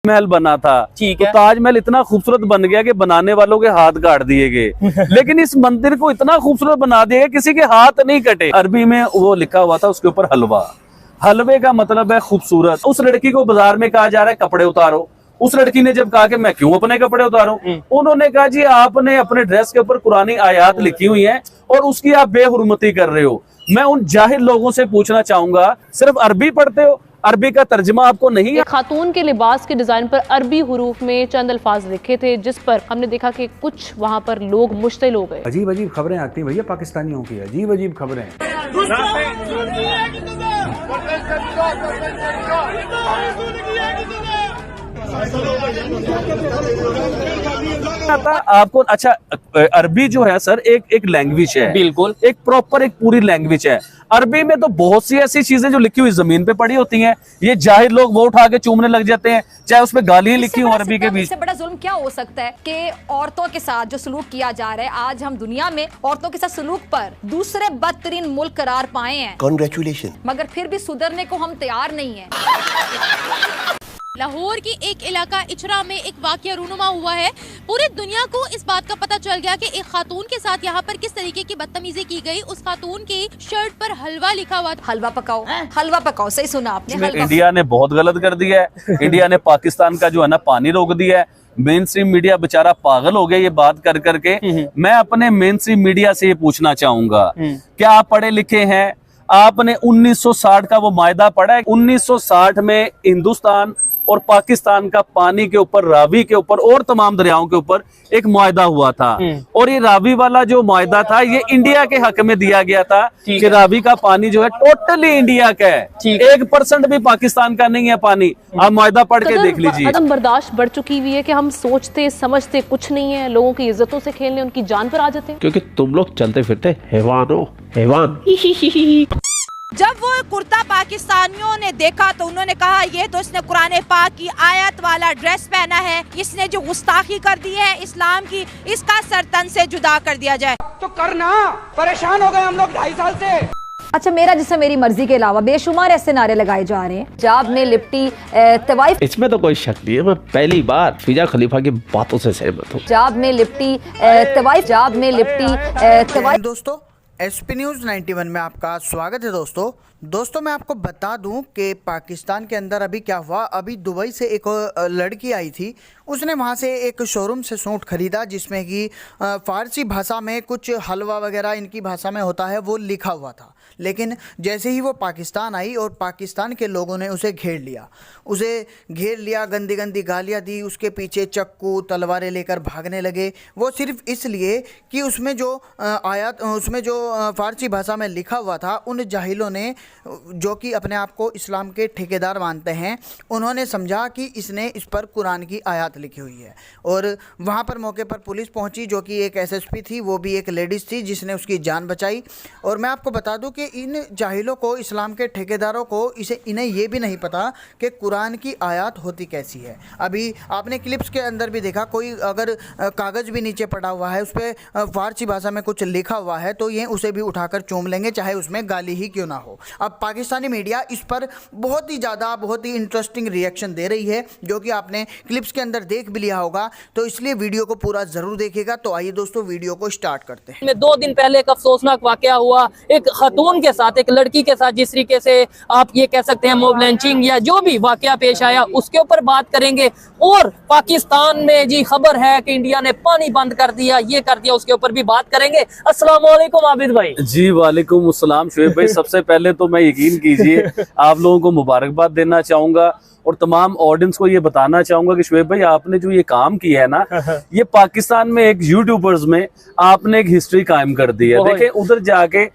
महल बना था, ठीक है। तो ताजमहल इतना खूबसूरत बन गया कि बनाने वालों के हाथ काट दिए गए लेकिन इस मंदिर को इतना खूबसूरत बना दिया गया किसी के हाथ नहीं कटे। अरबी में वो लिखा हुआ था, उसके ऊपर हलवा। हलवे का मतलब है खूबसूरत। उस लड़की को बाजार में कहा जा रहा है कपड़े उतारो। उस लड़की ने जब कहा कि मैं क्यों अपने कपड़े उतारूं, उन्होंने कहा जी आपने अपने ड्रेस के ऊपर कुरानी आयात लिखी हुई है और उसकी आप बेहुरमती कर रहे हो। मैं उन जाहिल लोगों से पूछना चाहूंगा, सिर्फ अरबी पढ़ते हो, अरबी का तर्जमा आपको नहीं है? खातून के लिबास के डिजाइन पर अरबी हुरूफ में चंद अल्फाज लिखे थे, जिस पर हमने देखा कि कुछ वहां पर लोग मुश्तिल हो गए। अजीब अजीब खबरें आती हैं भैया पाकिस्तानियों की, अजीब अजीब खबरें। आपको अच्छा, अरबी जो है सर एक लैंग्वेज है, बिल्कुल एक प्रॉपर एक पूरी लैंग्वेज है। अरबी में तो बहुत सी ऐसी चीजें जो लिखी हुई जमीन पे पड़ी होती हैं, ये जाहिर लोग वो उठा के चूमने लग जाते हैं, चाहे उसमें गालियां लिखी हो अरबी के बीच। इससे बड़ा जुल्म क्या हो सकता है कि औरतों के साथ जो सलूक किया जा रहा है। आज हम दुनिया में औरतों के साथ सलूक पर दूसरे बदतरीन मुल्क करार पाए हैं। कांग्रेचुलेशन। मगर फिर भी सुधरने को हम तैयार नहीं है। लाहौर की एक इलाका इचरा में एक वाकया रूनुमा हुआ है। पूरी दुनिया को इस बात का पता चल गया कि एक खातून के साथ यहाँ पर किस तरीके की बदतमीजी की गई। उस खातून की शर्ट पर हलवा लिखा हुआ था। हलवा पकाओ, हलवा पकाओ, सही सुना आपने। इंडिया ने बहुत गलत कर दिया है। इंडिया ने पाकिस्तान का जो है ना पानी रोक दिया है। मेन स्ट्रीम मीडिया बेचारा पागल हो गया ये बात कर करके। मैं अपने मेन स्ट्रीम मीडिया से ये पूछना चाहूंगा, क्या आप पढ़े लिखे हैं? आपने 1960 का वो मायदा पढ़ा है? 1960 में हिंदुस्तान और पाकिस्तान का पानी के ऊपर, रावी के ऊपर और तमाम दरियाओं के ऊपर एक मुआहदा हुआ था। और ये रावी वाला जो मुआहदा था ये इंडिया के हक में दिया गया था कि रावी का पानी जो है टोटली इंडिया का है, 1% भी पाकिस्तान का नहीं है पानी। आप मुआहदा पढ़ के देख लीजिए। अदम बर्दाश्त बढ़ चुकी हुई है कि हम सोचते समझते कुछ नहीं है, लोगों की इज्जतों से खेलने, उनकी जान पर आ जाते हैं। क्योंकि तुम लोग चलते फिरते हैवान हो, हैवान। जब वो कुर्ता पाकिस्तानियों ने देखा तो उन्होंने कहा ये तो इसने कुरान पाक की आयत वाला ड्रेस पहना है, इसने जो गुस्ताखी कर दी है इस्लाम की, इसका सर तन से जुदा कर दिया जाए। तो करना, परेशान हो गए हम लोग 2.5 साल से। अच्छा, मेरा जिससे मेरी मर्जी के अलावा बेशुमार ऐसे नारे लगाए जा रहे हैं। पंजाब में लिपटी तवाइफ, इसमें तो कोई शक नहीं है। मैं पहली बार फिजा खलीफा की बातों से सहमत हूँ। पंजाब में लिपटी तवाइफ, पंजाब में लिपटी तवाइफ। दोस्तों, एसपी न्यूज़ 91 में आपका स्वागत है। दोस्तों मैं आपको बता दूं कि पाकिस्तान के अंदर अभी क्या हुआ। अभी दुबई से एक लड़की आई थी, उसने वहां से एक शोरूम से सूट खरीदा जिसमें कि फ़ारसी भाषा में कुछ हलवा वगैरह इनकी भाषा में होता है वो लिखा हुआ था। लेकिन जैसे ही वो पाकिस्तान आई और पाकिस्तान के लोगों ने उसे घेर लिया, गंदी गंदी गालियाँ दी, उसके पीछे चक्कू तलवारें लेकर भागने लगे। वो सिर्फ इसलिए कि उसमें जो फ़ारसी भाषा में लिखा हुआ था, उन जाहिलों ने जो कि अपने आप को इस्लाम के ठेकेदार मानते हैं, उन्होंने समझा कि इसने इस पर कुरान की आयत लिखी हुई है। और वहाँ पर मौके पर पुलिस पहुँची, जो कि एक एसएसपी थी, वो भी एक लेडीज़ थी जिसने उसकी जान बचाई। और मैं आपको बता दूं कि इन जाहिलों को, इस्लाम के ठेकेदारों को, इन्हें ये भी नहीं पता कि कुरान की आयत होती कैसी है। अभी आपने क्लिप्स के अंदर भी देखा, कोई अगर कागज़ भी नीचे पड़ा हुआ है, उस पर फ़ारसी भाषा में कुछ लिखा हुआ है, तो ये उसे भी उठाकर चूम लेंगे, चाहे उसमें गाली ही क्यों ना हो। अब पाकिस्तानी मीडिया इस पर बहुत ही इंटरेस्टिंग रिएक्शन दे रही है, जो कि आपने क्लिप्स के अंदर देख भी लिया होगा। तो इसलिए वीडियो को पूरा ज़रूर देखिएगा। तो आइए दोस्तों, वीडियो को स्टार्ट करते हैं। 2 दिन पहले एक अफसोसनाक वाकया हुआ एक खातून के साथ, एक लड़की के साथ, जिस तरीके से आप ये कह सकते हैं मॉब लिंचिंग या जो भी वाकया पेश आया उसके ऊपर बात करेंगे। और पाकिस्तान में जी खबर है कि इंडिया ने पानी बंद कर दिया, ये कर दिया, उसके ऊपर भी बात करेंगे। अस्सलाम वालेकुम आबिद भाई। जी वालेकुम अस्सलाम शुएब भाई। सबसे पहले तो मैं यकीन कीजिए आप लोगों को मुबारकबाद देना चाहूंगा और तमाम ऑडियंस को ये बताना चाहूंगा कि शुएब भाई आपने जो ये काम किया है ना, ये पाकिस्तान में एक यूट्यूबर्स में आपने एक हिस्ट्री कायम कर दी है। देखिए उधर जाके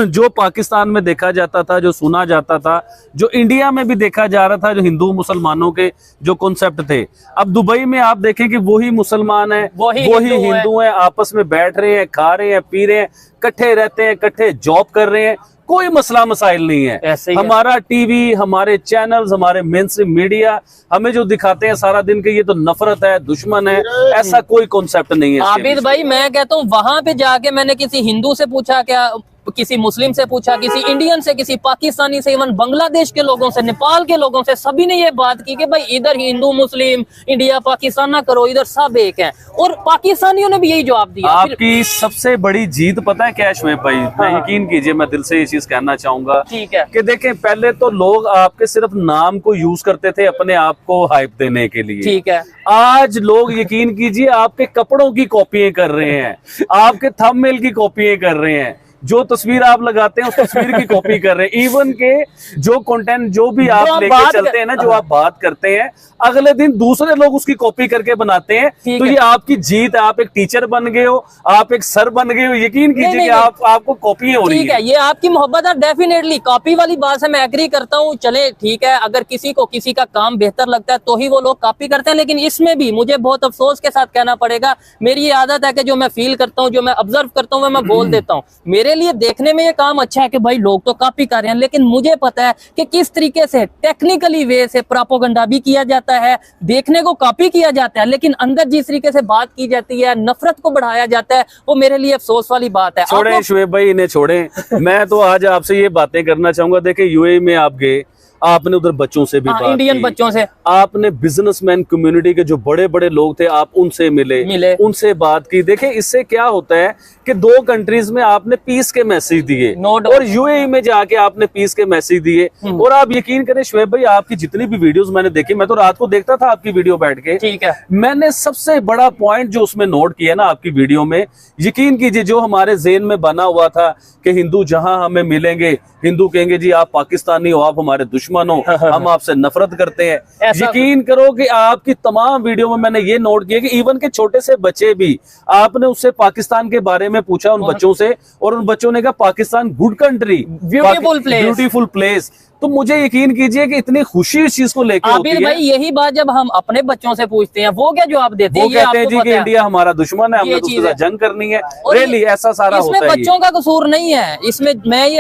जो पाकिस्तान में देखा जाता था, जो सुना जाता था, जो इंडिया में भी देखा जा रहा था, जो हिंदू मुसलमानों के जो कॉन्सेप्ट थे, अब दुबई में आप देखें कि वही मुसलमान है, वही हिंदू है, आपस में बैठ रहे हैं, खा रहे हैं, पी रहे हैं, इकट्ठे रहते हैं, इकट्ठे जॉब कर रहे हैं, कोई मसला मसाइल नहीं है। हमारा टीवी, हमारे चैनल्स, हमारे मेनस्ट्रीम मीडिया हमें जो दिखाते हैं सारा दिन के ये तो नफरत है, दुश्मन है, ऐसा कोई कॉन्सेप्ट नहीं है। आबिद भाई मैं कहता हूँ वहां पे जाके मैंने किसी हिंदू से पूछा क्या किसी मुस्लिम से पूछा, किसी इंडियन से, किसी पाकिस्तानी से, इवन बांग्लादेश के लोगों से, नेपाल के लोगों से, सभी ने ये बात की कि भाई इधर हिंदू मुस्लिम इंडिया पाकिस्तान ना करो, इधर सब एक हैं। और पाकिस्तानियों ने भी यही जवाब दिया। आपकी सबसे बड़ी जीत पता है क्या है शुएब भाई? मैं यकीन कीजिए, मैं दिल से ये चीज कहना चाहूंगा ठीक है कि देखें, पहले तो लोग आपके सिर्फ नाम को यूज करते थे अपने आप को हाइप देने के लिए, ठीक है। आज लोग यकीन कीजिए आपके कपड़ों की कॉपियां कर रहे हैं, आपके थंबनेल की कॉपियां कर रहे हैं, जो तस्वीर आप लगाते हैं उस तस्वीर की कॉपी कर रहे हैं, इवन के जो कंटेंट जो भी आप लेके चलते हैं ना, जो आप बात करते हैं, अगले दिन दूसरे लोग उसकी कॉपी करके बनाते हैं। तो ये आपकी जीत है। आप एक टीचर बन गए हो, आप एक सर बन गए हो, यकीन कीजिए कि आपको कॉपी हो रही है। ठीक है, ये आपकी मोहब्बत है, डेफिनेटली कॉपी वाली बात से मैं एग्री करता हूँ। चले ठीक है, अगर किसी को किसी का काम बेहतर लगता है तो ही वो लोग कॉपी करते हैं, लेकिन इसमें भी मुझे बहुत अफसोस के साथ कहना पड़ेगा, मेरी ये आदत है कि जो मैं फील करता हूँ, जो मैं ऑब्जर्व करता हूँ, मैं बोल देता हूँ। मेरे लिए देखने में ये काम अच्छा है कि भाई लोग तो कॉपी कर रहे हैं, लेकिन मुझे पता है कि किस तरीके से टेक्निकली वे से प्रोपेगेंडा भी किया जाता है, देखने को कॉपी किया जाता है, लेकिन अंदर जिस तरीके से बात की जाती है, नफरत को बढ़ाया जाता है, वो मेरे लिए अफसोस वाली बात है। छोड़ें शुएब भाई, इन्हें छोड़ें। मैं तो आज आपसे ये बातें करना चाहूंगा। देखिए, यूएई में आप गए, आपने उधर बच्चों से भी बात इंडियन की, बच्चों से, आपने बिजनेसमैन कम्युनिटी के जो बड़े बड़े लोग थे, आप उनसे मिले, उनसे बात की। देखिए, इससे क्या होता है कि दो कंट्रीज में आपने पीस के मैसेज दिए, और यूएई में जाके आपने पीस के मैसेज दिए। और आप यकीन करें शुएब भाई, आपकी जितनी भी वीडियोस मैंने देखी, मैं तो रात को देखता था आपकी वीडियो बैठ के, ठीक है, मैंने सबसे बड़ा पॉइंट जो उसमें नोट किया ना आपकी वीडियो में, यकीन कीजिए, जो हमारे ज़हन में बना हुआ था कि हिंदू जहां हमें मिलेंगे, हिंदू कहेंगे जी आप पाकिस्तानी हो, आप हमारे दुश्मन हो, हम आपसे नफरत करते हैं। यकीन करो कि आपकी तमाम वीडियो में मैंने ये नोट किया कि इवन के छोटे से बच्चे भी, आपने उससे पाकिस्तान के बारे में पूछा उन बच्चों से, और उन बच्चों ने कहा Pakistan good country, beautiful place. तो मुझे यकीन कीजिए कि इतनी खुशी इस चीज को लेकर होती है। भाई यही बात जब हम अपने बच्चों से पूछते हैं, वो क्या जवाब देते हैं? वो कहते हैं जी कि इंडिया हमारा दुश्मन है, हमें तो उसके साथ जंग करनी है। रियली ऐसा सारा होता है। इसमें बच्चों का कसूर नहीं है, इसमें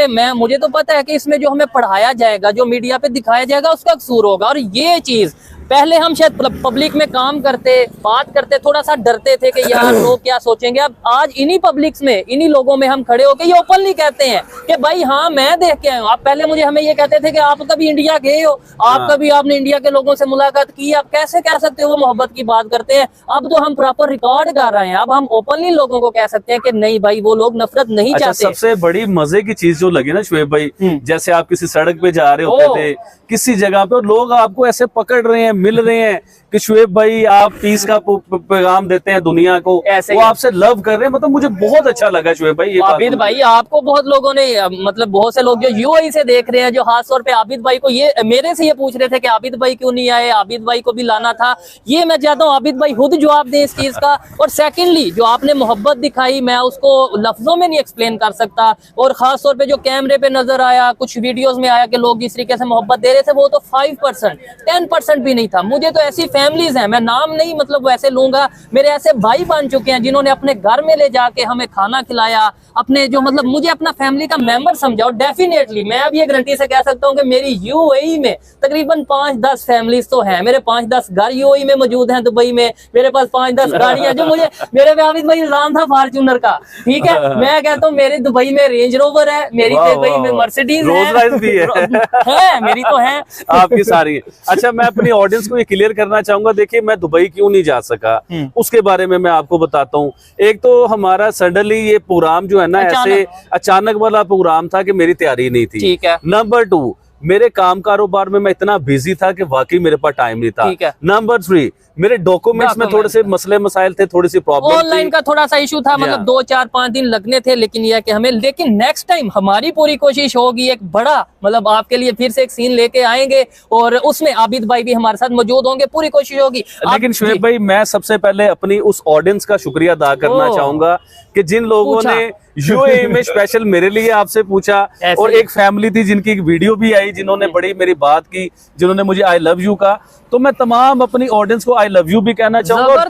मैं मुझे तो पता है कि इसमें जो हमें पढ़ाया जाएगा, जो मीडिया पे दिखाया जाएगा, उसका कसूर होगा। और ये चीज पहले हम शायद पब्लिक में काम करते, बात करते, थोड़ा सा डरते थे कि यार लोग क्या सोचेंगे। अब आज इन्हीं पब्लिक्स में, इन्हीं लोगों में हम खड़े होकर ये ओपनली कहते हैं कि भाई हाँ मैं देख के आया हूँ। आप पहले मुझे हमें ये कहते थे कि आप कभी इंडिया गए हो, आप कभी आपने इंडिया के लोगों से मुलाकात की, आप कैसे कह सकते हो वो मोहब्बत की बात करते हैं। अब तो हम प्रॉपर रिकॉर्ड कर रहे हैं, अब हम ओपनली लोगों को कह सकते हैं कि नहीं भाई वो लोग नफरत नहीं चाहते। सबसे बड़ी मजे की चीज जो लगी ना शुएब भाई, जैसे आप किसी सड़क पे जा रहे होते थे, किसी जगह पे, और लोग आपको ऐसे पकड़ रहे हैं, मिल रहे हैं कि शुएब भाई आप पीस का पैगाम देते हैं दुनिया को, ऐसे वो आपसे लव कर रहे हैं। मतलब मुझे बहुत अच्छा लगा शुएब भाई। आबिद भाई आपको बहुत लोगों ने, मतलब बहुत से लोग जो यूएई से देख रहे हैं, जो खास तौर पे आबिद भाई को ये मेरे से ये पूछ रहे थे कि आबिद भाई क्यों नहीं आए, आबिद भाई को भी लाना था। ये मैं चाहता हूँ आबिद भाई खुद जवाब दें इस चीज का। और सेकेंडली जो आपने मोहब्बत दिखाई, मैं उसको लफ्जों में नहीं एक्सप्लेन कर सकता। और खास तौर पे जो कैमरे पे नजर आया, कुछ वीडियोस में आया कि लोग जिस तरीके से मोहब्बत दे रहे थे, वो तो 5%, 10% भी नहीं था। मुझे तो ऐसी फैमिलीज हैं, मैं नाम नहीं मतलब वैसे लूंगा, मेरे ऐसे भाई बन चुके हैं जिन्होंने अपने घर में ले जाके हमें खाना खिलाया, अपने जो मतलब मुझे अपना फैमिली का मेंबर समझा। और डेफिनेटली मैं अब ये गारंटी से कह सकता हूँ कि मेरी यूएई में तकरीबन 5-10 फैमिलीज तो हैं। मेरे 5-10 घर यूएई में मौजूद हैं, दुबई में मेरे पास 5-10 गाड़ियां, जो मुझे मेरे पे आबिद भाई इल्जाम था फॉर्च्यूनर का, ठीक है, मैं कहता हूँ मेरे दुबई में रेंज रोवर है, मेरी दुबई में मर्सिडीज है, मेरी तो है, आपकी सारी है। अच्छा, मैं अपनी ऑडियंस को ये क्लियर करना चाहूंगा। देखिए, मैं दुबई क्यों नहीं जा सका उसके बारे में मैं आपको बताता हूँ। एक तो हमारा सडनली ये प्रोग्राम जो है ना, ऐसे अचानक वाला प्रोग्राम था कि मेरी तैयारी नहीं थी, ठीक है। नंबर 2, मेरे काम कारोबार में मैं इतना बिजी था कि वाकई मेरे पास टाइम नहीं था। नंबर 3, मेरे डॉक्यूमेंट्स में थोड़े से मसले मसाइल थे, थोड़ी सी प्रॉब्लम, ऑनलाइन का थोड़ा सा इशू था, मतलब 2-4-5 दिन लगने थे। लेकिन यह कि हमें, लेकिन नेक्स्ट टाइम हमारी पूरी कोशिश होगी, एक बड़ा मतलब आपके लिए फिर से एक सीन लेके आएंगे और उसमें आबिद भाई भी हमारे साथ मौजूद होंगे, पूरी कोशिश होगी। लेकिन शुएब भाई, मैं सबसे पहले अपनी उस ऑडियंस का शुक्रिया अदा करना चाहूंगा कि जिन लोगों ने यूएई में स्पेशल मेरे लिए आपसे पूछा, और एक फैमिली थी जिनकी एक वीडियो भी आई, जिन्होंने बड़ी मेरी बात की, जिन्होंने मुझे आई लव यू का। तो मैं तमाम अपनी ऑडियंस को आई लव यू भी कहना चाहूंगा, और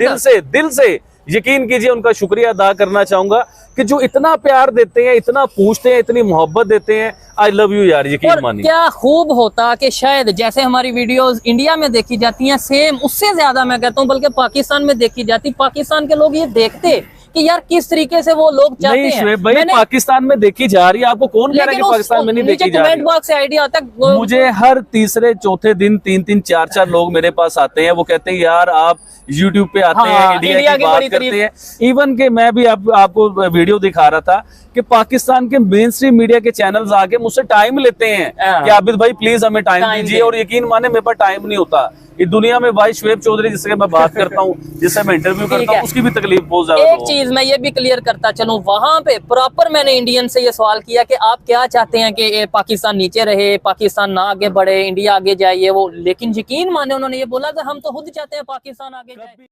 दिल से यकीन कीजिए उनका शुक्रिया अदा करना चाहूंगा कि जो इतना प्यार देते हैं, इतना पूछते हैं, इतनी मोहब्बत देते हैं। आई लव यू यार, यकीन मानिए। क्या खूब होता कि शायद जैसे हमारी वीडियोस इंडिया में देखी जाती हैं, सेम उससे ज्यादा मैं कहता हूं बल्कि पाकिस्तान में देखी जाती, पाकिस्तान के लोग ये देखते कि यार किस तरीके से वो लोग चाहते नहीं हैं। शुएब भाई, पाकिस्तान में देखी जा रही है, आपको कौन कह रहा है कि पाकिस्तान में नहीं देखी जा रही? कमेंट बॉक्स से आइडिया आता है। मुझे हर तीसरे चौथे दिन 3-3 4-4 लोग मेरे पास आते हैं, वो कहते हैं यार आप YouTube पे आते हैं, इंडिया की बात करते हैं। इवन के मैं भी आपको वीडियो दिखा रहा था कि पाकिस्तान के मेन स्ट्रीम मीडिया के चैनल्स आके मुझसे टाइम लेते हैं कि आबिद भाई प्लीज हमें टाइम दीजिए, और यकीन माने मेरे पास टाइम नहीं होता। इस दुनिया में भाई शुएब चौधरी जिससे मैं बात करता हूँ, जिससे मैं इंटरव्यू करता हूँ, उसकी भी तकलीफ बहुत ज्यादा। एक चीज मैं ये भी क्लियर करता चलूं, वहां पे प्रॉपर मैंने इंडियन से ये सवाल किया कि आप क्या चाहते हैं कि पाकिस्तान नीचे रहे, पाकिस्तान ना आगे बढ़े, इंडिया आगे जाए, वो, लेकिन यकीन माने उन्होंने ये बोला कि हम तो खुद चाहते हैं पाकिस्तान आगे जाए।